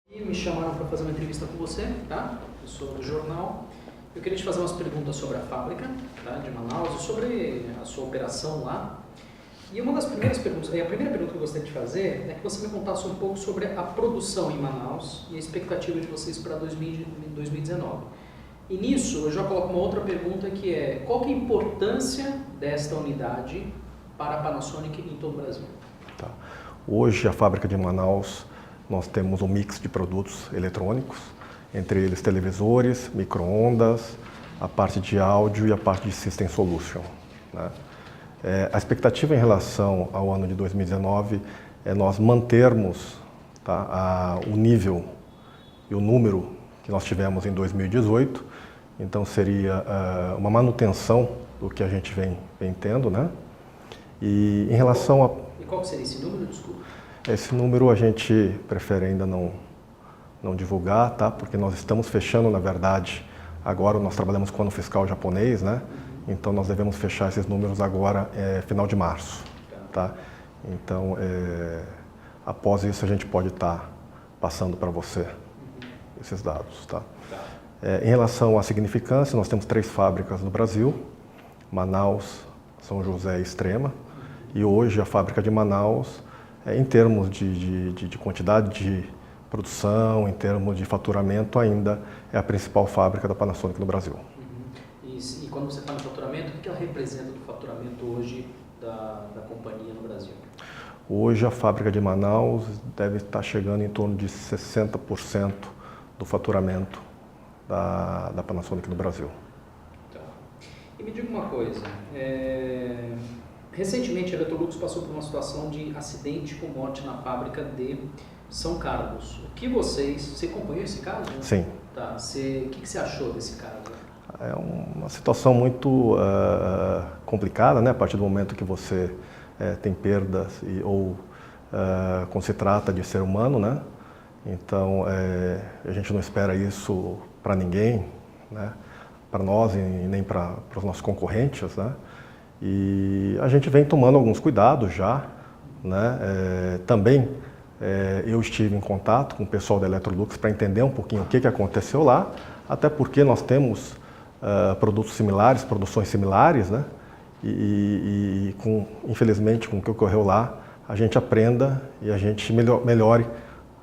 E me chamaram para fazer uma entrevista com você, tá? Eu sou do jornal. Eu queria te fazer umas perguntas sobre a fábrica, tá, de Manaus e sobre a sua operação lá. E uma das primeiras perguntas, a primeira pergunta que eu gostaria de fazer é que você me contasse um pouco sobre a produção em Manaus e a expectativa de vocês para 2019. E nisso eu já coloco uma outra pergunta que é: qual que é a importância desta unidade para a Panasonic em todo o Brasil? Tá. Hoje a fábrica de Manaus, nós temos um mix de produtos eletrônicos, entre eles televisores, micro-ondas, a parte de áudio e a parte de System Solution, né? A expectativa em relação ao ano de 2019 é nós mantermos, tá, o nível e o número que nós tivemos em 2018, então seria uma manutenção do que a gente vem tendo, né? E em relação a... E qual seria esse número, desculpa? Esse número a gente prefere ainda não divulgar, tá? Porque nós estamos fechando, na verdade, agora nós trabalhamos com o ano fiscal japonês, né? Então nós devemos fechar esses números agora, final de março, tá? Então, após isso a gente pode estar passando para você esses dados, tá? Em relação à significância, nós temos 3 fábricas no Brasil: Manaus, São José e Extrema. E hoje a fábrica de Manaus, em termos de quantidade de produção, em termos de faturamento, ainda é a principal fábrica da Panasonic no Brasil. E quando você fala em faturamento, o que ela representa do faturamento hoje da companhia no Brasil? Hoje a fábrica de Manaus deve estar chegando em torno de 60% do faturamento da Panasonic no Brasil. Tá. E me diga uma coisa, recentemente a Electrolux passou por uma situação de acidente com morte na fábrica de São Carlos. O que você acompanhou esse caso? Sim. Tá. O que você achou desse caso? É uma situação muito complicada, né? A partir do momento que você tem perdas quando se trata de ser humano, né? Então a gente não espera isso para ninguém, né? Para nós e nem para os nossos concorrentes, né? E a gente vem tomando alguns cuidados já, né? Também eu estive em contato com o pessoal da Electrolux para entender um pouquinho o que aconteceu lá, até porque nós temos produtos similares, produções similares, né? E infelizmente, com o que ocorreu lá, a gente aprenda e a gente melhore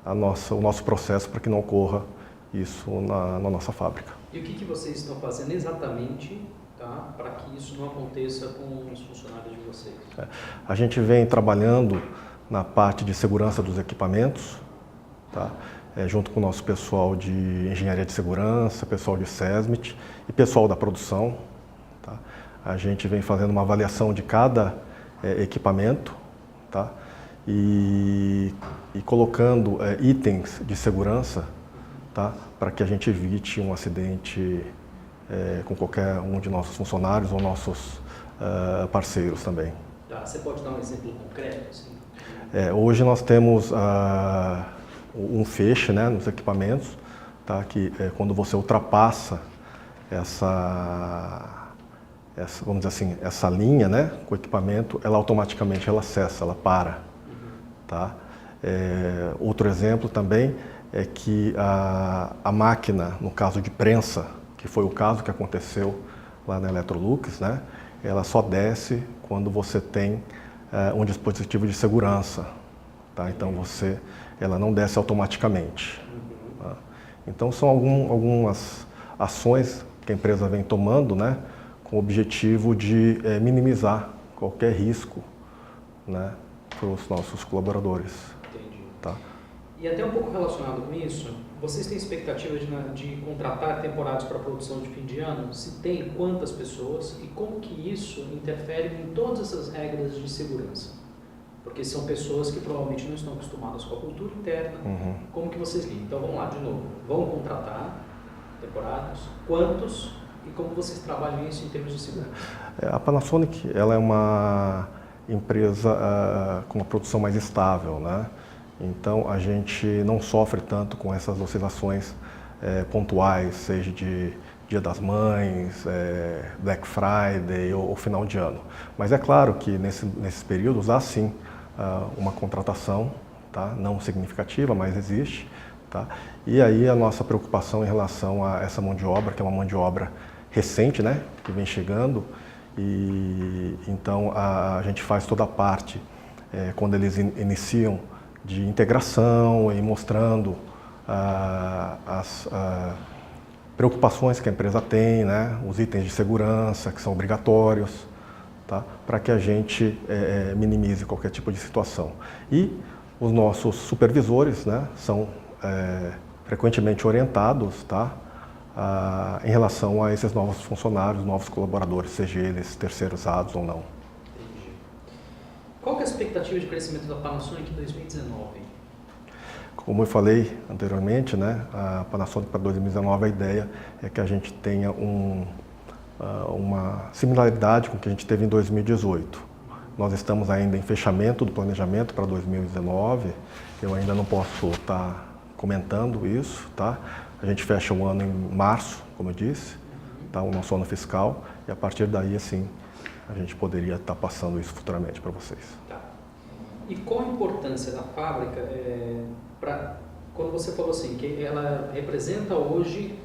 o nosso processo para que não ocorra isso na nossa fábrica. E o que vocês estão fazendo exatamente, tá, para que isso não aconteça com os funcionários de vocês? A gente vem trabalhando na parte de segurança dos equipamentos, tá? Junto com o nosso pessoal de engenharia de segurança, pessoal de SESMIT e pessoal da produção, tá? A gente vem fazendo uma avaliação de cada equipamento, tá? E colocando itens de segurança, tá? Para que a gente evite um acidente com qualquer um de nossos funcionários ou nossos parceiros também. Tá, você pode dar um exemplo concreto? Assim? Hoje nós temos um feixe, né, nos equipamentos, tá? Que quando você ultrapassa vamos dizer assim, essa linha, né, com o equipamento, ela automaticamente cessa, ela para, tá? Outro exemplo também é que a máquina, no caso de prensa, que foi o caso que aconteceu lá na Electrolux, né, ela só desce quando você tem um dispositivo de segurança, tá? Então ela não desce automaticamente. Tá? Então são algumas ações que a empresa vem tomando, né, com o objetivo de minimizar qualquer risco, né, para os nossos colaboradores. Entendi. Tá? E até um pouco relacionado com isso, vocês têm expectativa de contratar temporários para produção de fim de ano? Se tem, quantas pessoas e como que isso interfere em todas essas regras de segurança? Porque são pessoas que provavelmente não estão acostumadas com a cultura interna. Como que vocês lidam? Então vamos lá, de novo. Vão contratar temporários? Quantos? E como vocês trabalham isso em termos de segurança? A Panasonic, ela é uma empresa com uma produção mais estável, né? Então a gente não sofre tanto com essas oscilações pontuais, seja de Dia das Mães, Black Friday ou final de ano. Mas é claro que nesses períodos há sim uma contratação, tá? Não significativa, mas existe, Tá? E aí a nossa preocupação em relação a essa mão de obra, que é uma mão de obra recente, né, que vem chegando, e então a gente faz toda a parte quando eles iniciam de integração e mostrando as preocupações que a empresa tem, né, os itens de segurança que são obrigatórios, tá, para que a gente minimize qualquer tipo de situação. E os nossos supervisores, né, são frequentemente orientados, tá, em relação a esses novos funcionários, novos colaboradores, seja eles terceirizados ou não. Entendi. Qual que é a expectativa de crescimento da Panasonic em 2019? Como eu falei anteriormente, né, a Panasonic para 2019, a ideia é que a gente tenha uma similaridade com o que a gente teve em 2018. Nós estamos ainda em fechamento do planejamento para 2019, eu ainda não posso estar comentando isso, tá? A gente fecha o ano em março, como eu disse, tá? O nosso ano fiscal, e a partir daí, assim, a gente poderia estar passando isso futuramente para vocês. Tá. E qual a importância da fábrica quando você falou assim, que ela representa hoje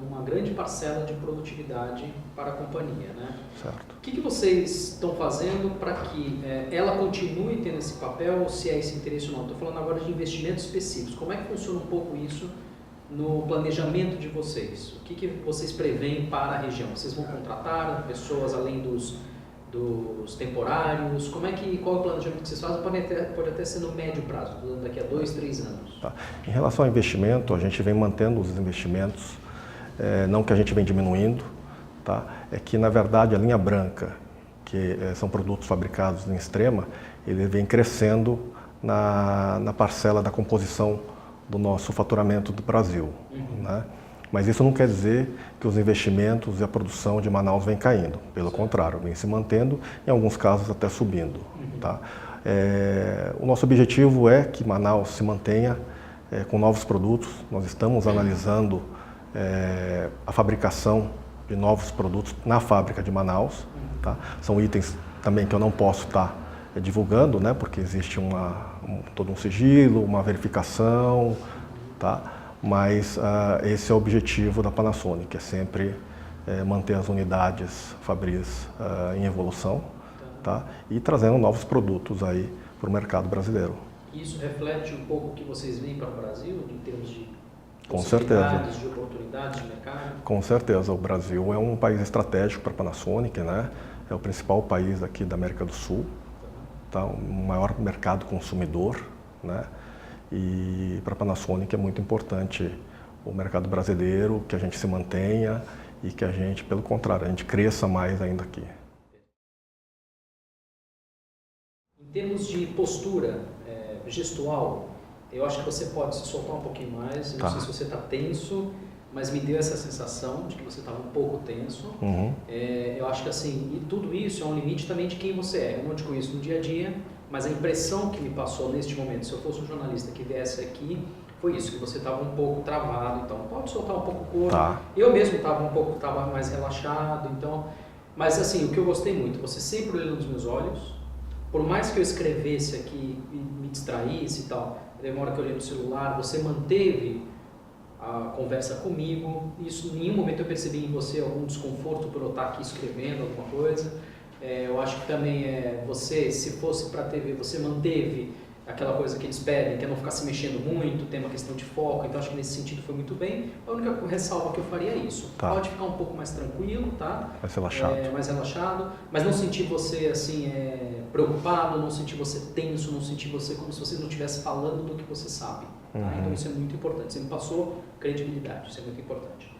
uma grande parcela de produtividade para a companhia, né? Certo. O que vocês estão fazendo para que ela continue tendo esse papel, se é esse interesse ou não? Estou falando agora de investimentos específicos. Como é que funciona um pouco isso no planejamento de vocês? O que vocês preveem para a região? Vocês vão contratar pessoas além dos temporários? Qual é o planejamento que vocês fazem? Pode até ser no médio prazo, daqui a 2, 3 anos. Tá. Em relação ao investimento, a gente vem mantendo os investimentos, não que a gente vem diminuindo, tá? É que, na verdade, a linha branca, que são produtos fabricados em Extrema, ele vem crescendo na parcela da composição do nosso faturamento do Brasil. Né? Mas isso não quer dizer que os investimentos e a produção de Manaus vem caindo. Pelo contrário, vem se mantendo, em alguns casos até subindo. Tá? O nosso objetivo é que Manaus se mantenha com novos produtos. Nós estamos analisando a fabricação de novos produtos na fábrica de Manaus. Tá? São itens também que eu não posso estar divulgando, né? Porque existe todo um sigilo, uma verificação, tá? Mas esse é o objetivo da Panasonic, é sempre manter as unidades fabris em evolução, tá? E trazendo novos produtos aí para o mercado brasileiro. Isso reflete um pouco o que vocês veem para o Brasil, em termos de Com certeza. de oportunidades de mercado? Com certeza, o Brasil é um país estratégico para a Panasonic, né? É o principal país aqui da América do Sul, tá? O maior mercado consumidor, né? E para a Panasonic é muito importante o mercado brasileiro, que a gente se mantenha e que a gente, pelo contrário, a gente cresça mais ainda aqui. Em termos de postura gestual, eu acho que você pode se soltar um pouquinho mais. Eu não sei se você está tenso, mas me deu essa sensação de que você estava um pouco tenso. Eu acho que assim, e tudo isso é um limite também de quem você é. Eu não te conheço no dia a dia, mas a impressão que me passou neste momento, se eu fosse um jornalista que viesse aqui, foi isso, que você estava um pouco travado. Então, pode soltar um pouco o corpo. Tá. Eu mesmo estava mais relaxado. Então, mas assim, o que eu gostei muito, você sempre olhando nos meus olhos. Por mais que eu escrevesse aqui e me distraísse e tal, na hora que eu olhei no celular, você manteve a conversa comigo. Isso, em nenhum momento eu percebi em você algum desconforto por eu estar aqui escrevendo alguma coisa. Eu acho que também você, se fosse para a TV, você manteve aquela coisa que eles pedem, que é não ficar se mexendo muito, tem uma questão de foco. Então acho que nesse sentido foi muito bem. A única ressalva que eu faria é isso. Tá. Pode ficar um pouco mais tranquilo, tá? Mais relaxado. Mais relaxado, mas não sentir você assim preocupado, não sentir você tenso, não sentir você como se você não estivesse falando do que você sabe. Tá? Então isso é muito importante. Você me passou credibilidade, isso é muito importante.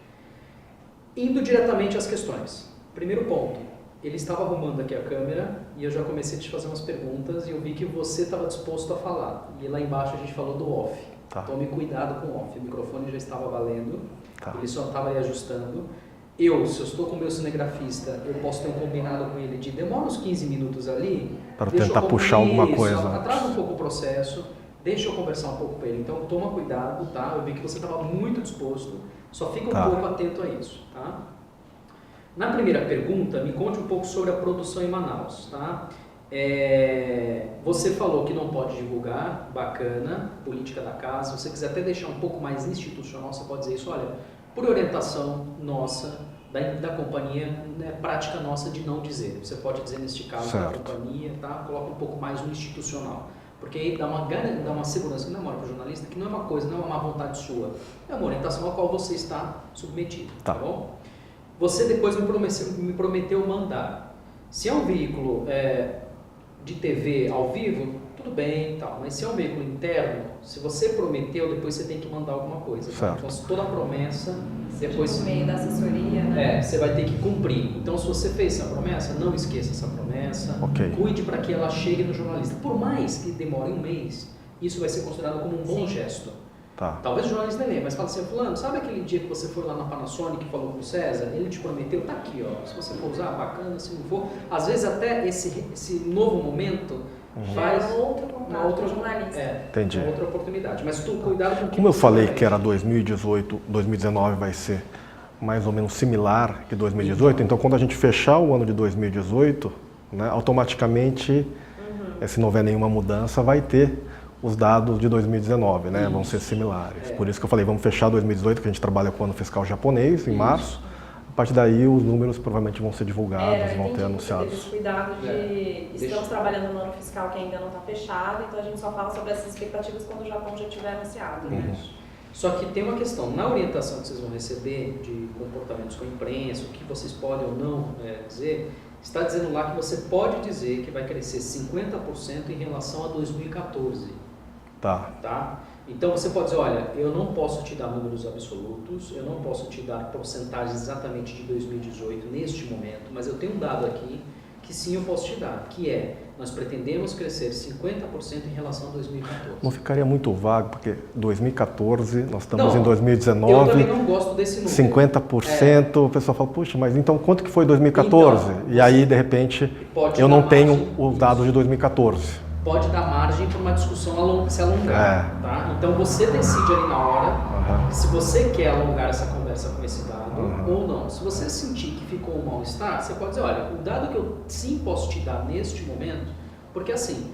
Indo diretamente às questões. Primeiro ponto. Ele estava arrumando aqui a câmera e eu já comecei a te fazer umas perguntas e eu vi que você estava disposto a falar. E lá embaixo a gente falou do off. Tá. Tome cuidado com o off. O microfone já estava valendo, Tá. Ele só estava aí ajustando. Se eu estou com o meu cinegrafista, eu posso ter um combinado com ele de demora uns 15 minutos ali. Para tentar puxar alguma coisa. Atrasa um pouco o processo, deixa eu conversar um pouco com ele. Então toma cuidado, tá? Eu vi que você estava muito disposto, só fica um pouco atento a isso, tá? Na primeira pergunta, me conte um pouco sobre a produção em Manaus, tá? Você falou que não pode divulgar, bacana, política da casa. Se você quiser até deixar um pouco mais institucional, você pode dizer isso, olha, por orientação nossa, da companhia, é prática nossa de não dizer. Você pode dizer neste caso da companhia, tá? Coloca um pouco mais no institucional. Porque aí dá uma segurança que namora para o jornalista, que não é uma coisa, não é uma vontade sua, é uma orientação a qual você está submetido, tá bom? Você depois me prometeu mandar. Se é um veículo de TV ao vivo, tudo bem e tal, mas se é um veículo interno, se você prometeu, depois você tem que mandar alguma coisa. Tá? Então, se toda a promessa, depois... No meio da assessoria, né? Você vai ter que cumprir. Então, se você fez essa promessa, não esqueça essa promessa. Cuide para que ela chegue no jornalista. Por mais que demore um mês, isso vai ser considerado como um bom gesto. Talvez o jornalista lê, mas fala assim, fulano, sabe aquele dia que você foi lá na Panasonic e falou com o César? Ele te prometeu, tá aqui, ó. Se você for usar, bacana, se não for. Às vezes até esse novo momento faz outro contato com o jornalista. Entendi. Uma outra oportunidade. Mas cuidado com o que Como eu falei que era 2018, 2019 vai ser mais ou menos similar que 2018, então quando a gente fechar o ano de 2018, né, automaticamente, se não houver nenhuma mudança, vai ter os dados de 2019, né? Vão ser similares. Por isso que eu falei, vamos fechar 2018, que a gente trabalha com o ano fiscal japonês, em março. A partir daí, os números provavelmente vão ser divulgados, vão ter anunciados. Esse cuidado de estamos trabalhando no ano fiscal que ainda não está fechado, então a gente só fala sobre essas expectativas quando o Japão já tiver anunciado. Né? Só que tem uma questão, na orientação que vocês vão receber de comportamentos com a imprensa, o que vocês podem ou não dizer, está dizendo lá que você pode dizer que vai crescer 50% em relação a 2014. Tá? Então você pode dizer, olha, eu não posso te dar números absolutos, eu não posso te dar porcentagens exatamente de 2018 neste momento, mas eu tenho um dado aqui que sim eu posso te dar, que nós pretendemos crescer 50% em relação a 2014. Não ficaria muito vago, porque 2014, nós estamos em 2019. Eu também não gosto desse número. 50%, o pessoal fala, puxa, mas então quanto que foi 2014? Então, e aí, de repente, eu não tenho os dados de 2014. Pode dar margem para uma discussão se alongar. Tá? Então você decide ali na hora se você quer alongar essa conversa com esse dado ou não. Se você sentir que ficou um mal-estar, você pode dizer, olha, o dado que eu sim posso te dar neste momento, porque assim,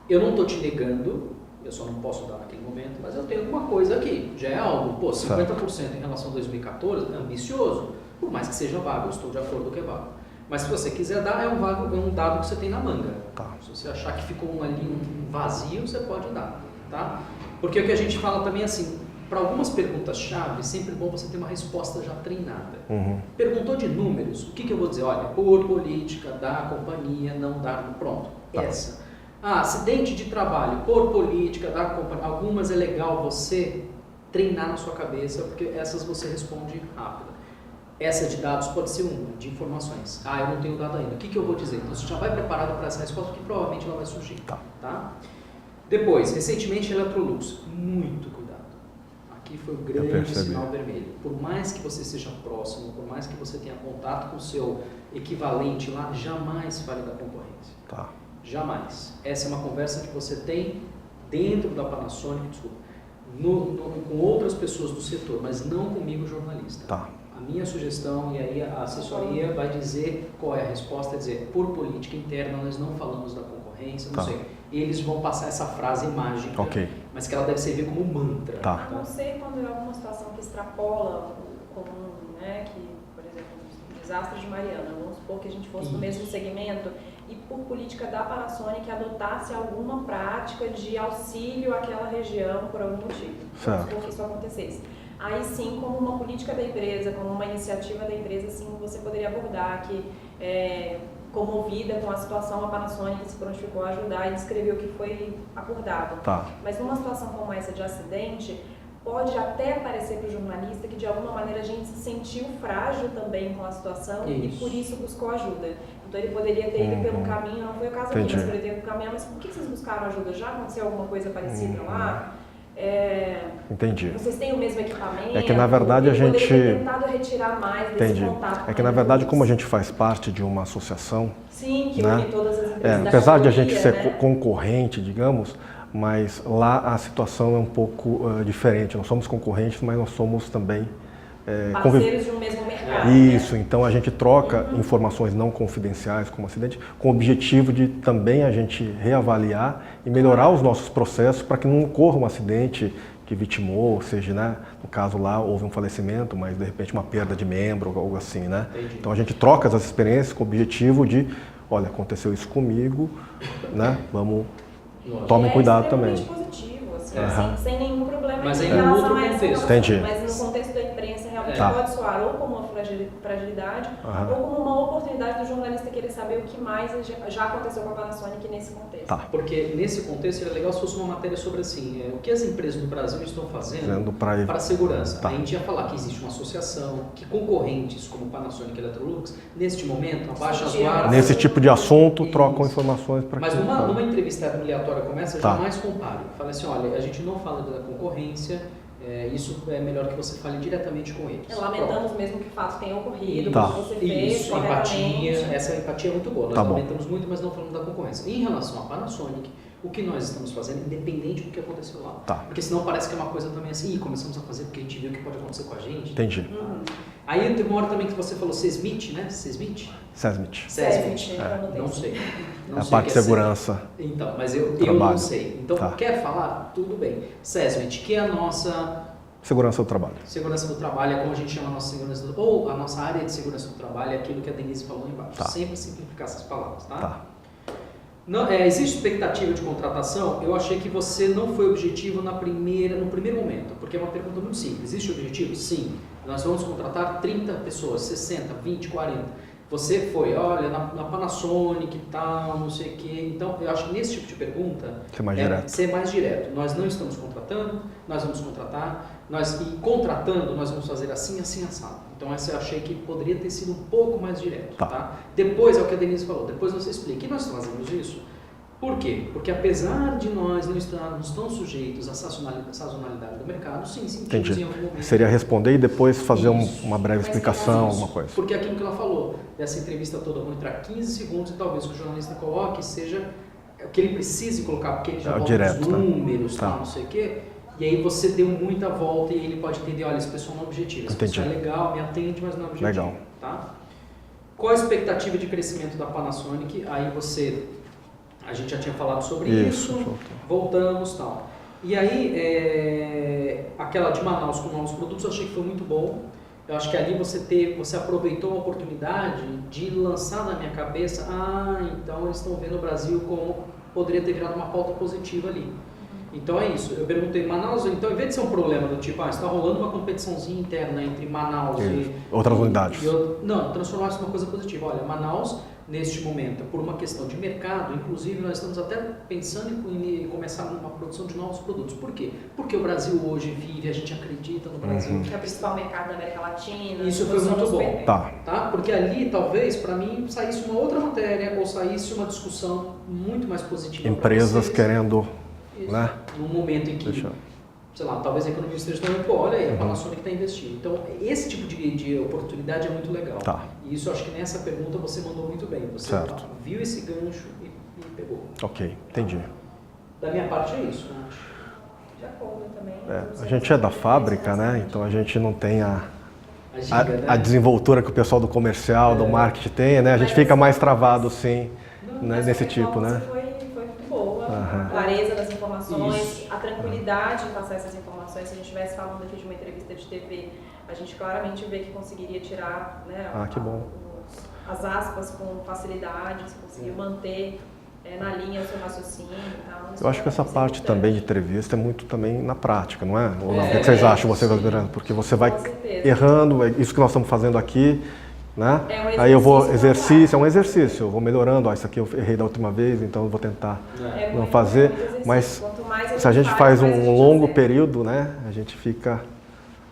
eu não estou te negando, eu só não posso dar naquele momento, mas eu tenho alguma coisa aqui, já é algo, 50% em relação a 2014 é ambicioso, por mais que seja vago, eu estou de acordo que é vago. Mas se você quiser dar, é um dado que você tem na manga. Se você achar que ficou um vazio, você pode dar. Tá? Porque o que a gente fala também é assim, para algumas perguntas-chave, é sempre bom você ter uma resposta já treinada. Perguntou de números, o que eu vou dizer? Olha, por política da companhia, não dar, pronto, essa. Acidente de trabalho, por política da companhia, algumas é legal você treinar na sua cabeça, porque essas você responde rápido. Essa de dados pode ser uma, de informações. Eu não tenho dado ainda. O que eu vou dizer? Então, você já vai preparado para essa resposta, que provavelmente ela vai surgir. Tá? Depois, recentemente, Electrolux. Muito cuidado. Aqui foi o grande sinal vermelho. Por mais que você seja próximo, por mais que você tenha contato com o seu equivalente lá, jamais fale da concorrência. Jamais. Essa é uma conversa que você tem dentro da Panasonic, com outras pessoas do setor, mas não comigo, jornalista. A minha sugestão, e aí a assessoria vai dizer qual é a resposta, é dizer, por política interna nós não falamos da concorrência, não sei. Eles vão passar essa frase mágica, mas que ela deve servir como mantra. A não ser quando é alguma situação que extrapola o comum, né, que, por exemplo, o desastre de Mariana, vamos supor que a gente fosse no mesmo segmento e por política da Panasonic adotasse alguma prática de auxílio àquela região por algum motivo. Vamos supor que isso acontecesse. Aí sim, como uma política da empresa, como uma iniciativa da empresa, sim, você poderia abordar que, comovida com a situação, a Panasonic se prontificou a ajudar e descreveu o que foi acordado. Mas numa situação como essa de acidente, pode até parecer para o jornalista que de alguma maneira a gente se sentiu frágil também com a situação e por isso buscou ajuda. Então ele poderia ter ido pelo caminho, não foi o caso aqui, mas poderia ter ido pelo caminho, mas por que vocês buscaram ajuda? Já aconteceu alguma coisa parecida lá? Entendi. Vocês têm o mesmo equipamento? É que na verdade a gente poderia ter tentado retirar mais desse contato. É que na verdade, como a gente faz parte de uma associação, sim, que une todas as empresas apesar de a gente ser concorrente, digamos, mas lá a situação é um pouco diferente. Nós somos concorrentes, mas nós somos também parceiros de um mesmo mercado. certificado. Isso, então a gente troca informações não confidenciais como acidente, com o objetivo de também a gente reavaliar e melhorar os nossos processos para que não ocorra um acidente que vitimou, ou seja, né, no caso lá houve um falecimento, mas de repente uma perda de membro ou algo assim, né? Entendi. Então a gente troca essas experiências com o objetivo de, olha, aconteceu isso comigo, né? Vamos, tomem cuidado também. Positivo, assim, sem nenhum problema. Mas em aí no relação outro a essa contexto. informação. Entendi. Mas no contexto da imprensa realmente Tá. pode soar ou como uma fragilidade ou como uma oportunidade do jornalista querer saber o que mais já aconteceu com a Panasonic nesse contexto. Tá. Porque nesse contexto seria legal se fosse uma matéria sobre assim, o que as empresas do Brasil estão fazendo para para a segurança. Tá. A gente ia falar que existe uma associação, que concorrentes como Panasonic e Electrolux, neste momento, abaixam as guardas. Nesse tipo de assunto, Isso. trocam informações para Mas que... numa entrevista aleatória como essa, Tá. jamais compare. Fala assim, olha, a gente não fala da concorrência, isso é melhor que você fale diretamente com eles. Lamentamos mesmo que o fato tenha ocorrido, Tá. que você fez Isso, empatia, corretamente. essa empatia é muito boa. Nós Tá bom. lamentamos muito, mas não falamos da concorrência. Em relação à Panasonic, o que nós estamos fazendo, independente do que aconteceu lá. Tá. Porque senão parece que é uma coisa também assim, começamos a fazer porque a gente viu o que pode acontecer com a gente. Entendi. Aí tem uma hora também que você falou Sesmit, né? Sesmit? Sesmit. Sesmit, Não sei. Não É a sei parte o de que é segurança. Sesmit. Então, mas eu Trabalho. não sei. Então, Tá. quer falar? Tudo bem. Sesmit, que é a nossa Segurança do trabalho. segurança do trabalho, é como a gente chama a nossa segurança do ou a nossa área de segurança do trabalho, é aquilo que a Denise falou lá embaixo. Tá. Sempre simplificar essas palavras, tá? Tá. Não, existe expectativa de contratação? Eu achei que você não foi objetivo no primeiro momento, porque é uma pergunta muito simples. Existe objetivo? Sim. Nós vamos contratar 30 pessoas, 60, 20, 40. Você foi, olha, na Panasonic e tal, não sei o quê. Então, eu acho que nesse tipo de pergunta, Ser mais direto. ser mais direto. Nós não estamos contratando, nós vamos contratar, e contratando, nós vamos fazer assim, assim, assado. Então, essa eu achei que poderia ter sido um pouco mais direto. Tá. Tá? Depois, é o que a Denise falou, depois você explica. E nós fazemos isso? Por quê? Porque apesar de nós não estarmos tão sujeitos à sazonalidade do mercado, sim, sentimos Entendi. em algum momento. Seria responder e depois fazer Isso. uma breve Mas explicação, isso. alguma coisa. Porque aquilo que ela falou, dessa entrevista toda, vão entrar 15 segundos e talvez o que o jornalista coloque seja o que ele precise colocar, porque ele já volta direto, os né? números, Tá. tal, não sei o quê. E aí você deu muita volta e ele pode entender, olha, esse pessoal não é objetivo, esse Entendi. pessoal é legal, me atende, mas não é objetivo. Legal. Tá? Qual a expectativa de crescimento da Panasonic? Aí a gente já tinha falado sobre isso, voltamos e tal. E aí, aquela de Manaus com novos produtos, eu achei que foi muito bom. Eu acho que ali você aproveitou a oportunidade de lançar na minha cabeça, então eles estão vendo o Brasil como poderia ter virado uma pauta positiva ali. Então é isso. Eu perguntei, Manaus, então, em vez de ser um problema do tipo, está rolando uma competiçãozinha interna entre Manaus e outras unidades. Não, transformar isso numa coisa positiva. Olha, Manaus, neste momento, por uma questão de mercado, inclusive nós estamos até pensando em começar uma produção de novos produtos. Por quê? Porque o Brasil hoje vive, a gente acredita no Brasil. Que é o principal mercado da América Latina. Isso foi muito bom. Tá. Porque ali, talvez, para mim, saísse uma outra matéria ou saísse uma discussão muito mais positiva. Empresas querendo, isso, né? Num momento em que, sei lá, talvez a economia esteja falando, pô, olha aí, a Panasonic está investindo. Então, esse tipo de oportunidade é muito legal. Tá. E isso, acho que nessa pergunta você mandou muito bem. Você viu esse gancho e pegou. Ok, entendi. Da minha parte é isso, né? De acordo também. A gente é da fábrica, né? Então a gente não tem a né? desenvoltura que o pessoal do comercial, do marketing tem, né? A gente fica mais travado, sim, né? Nesse tipo, né? Foi muito boa, a clareza das informações, a tranquilidade em passar essas informações. Se a gente estivesse falando aqui de uma entrevista de TV, a gente claramente vê que conseguiria tirar, né, que bom. as aspas com facilidade, se conseguir manter na linha o seu raciocínio e tal. Eu acho que essa parte também de entrevista é muito também na prática, não é? Ou não? O que É, vocês acham, você sim. Porque você vai Com certeza. errando, é isso que nós estamos fazendo aqui, né? É um Aí eu vou, exercício é um exercício, eu vou melhorando, isso aqui eu errei da última vez, então eu vou tentar É não muito fazer, exercício. mas Quanto mais se a gente faz mais a um gente longo acerta. período, né? A gente fica,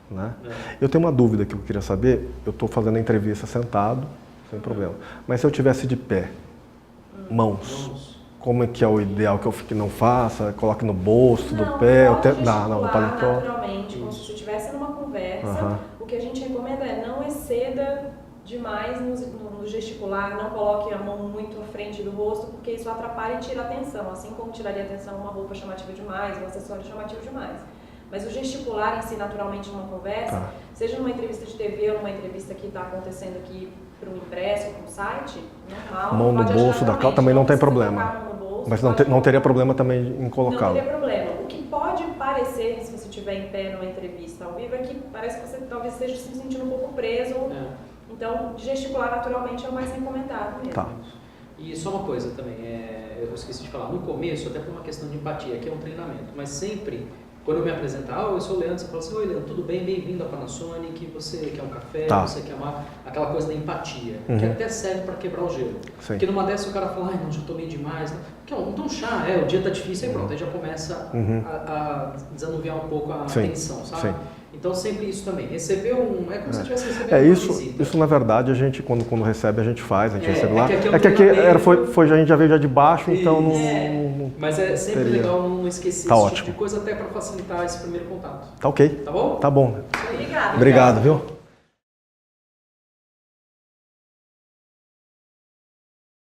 né? Eu tenho uma dúvida que eu queria saber, eu estou fazendo a entrevista sentado, sem problema, mas se eu tivesse de pé, mãos, como é que é o ideal que eu não faça? Coloque no bolso do pé? Pode no paletó? naturalmente, como se estivesse numa conversa. O que a gente recomenda é não exceda demais no gesticular, não coloque a mão muito à frente do rosto, porque isso atrapalha e tira a atenção, assim como tiraria a atenção uma roupa chamativa demais, um acessório chamativo demais. Mas o gesticular em si, naturalmente, numa conversa, seja numa entrevista de TV ou numa entrevista que está acontecendo aqui para um impresso, para um site, normal. Mão no bolso da calça também não tem problema. Mas não teria problema também em colocá-lo. Não teria problema. O que pode parecer, se você estiver em pé numa entrevista ao vivo, é que parece que você talvez esteja se sentindo um pouco preso. Então, gesticular naturalmente é o mais recomendado mesmo. Tá. E só uma coisa também, eu esqueci de falar, no começo, até por uma questão de empatia, que é um treinamento, mas sempre, quando eu me apresentar, eu sou o Leandro, você fala assim, oi Leandro, tudo bem? Bem-vindo à Panasonic, você quer um café, você quer aquela coisa da empatia, que até serve para quebrar o gelo. Sim. Porque numa dessas o cara fala, ai não, já tomei demais, então chá, o dia tá difícil, aí pronto, aí já começa a desanuviar um pouco a tensão, sabe? Sim. Então sempre isso também, receber é como se estivesse recebendo uma visita. Isso na verdade a gente, quando recebe, a gente faz, a gente recebe lá. Que aqui a gente já veio já de baixo, então não... Mas é sempre legal não esquecer esse tipo de coisa, até para facilitar esse primeiro contato. Tá ok. Tá bom? Tá bom. Obrigada. Obrigado, viu?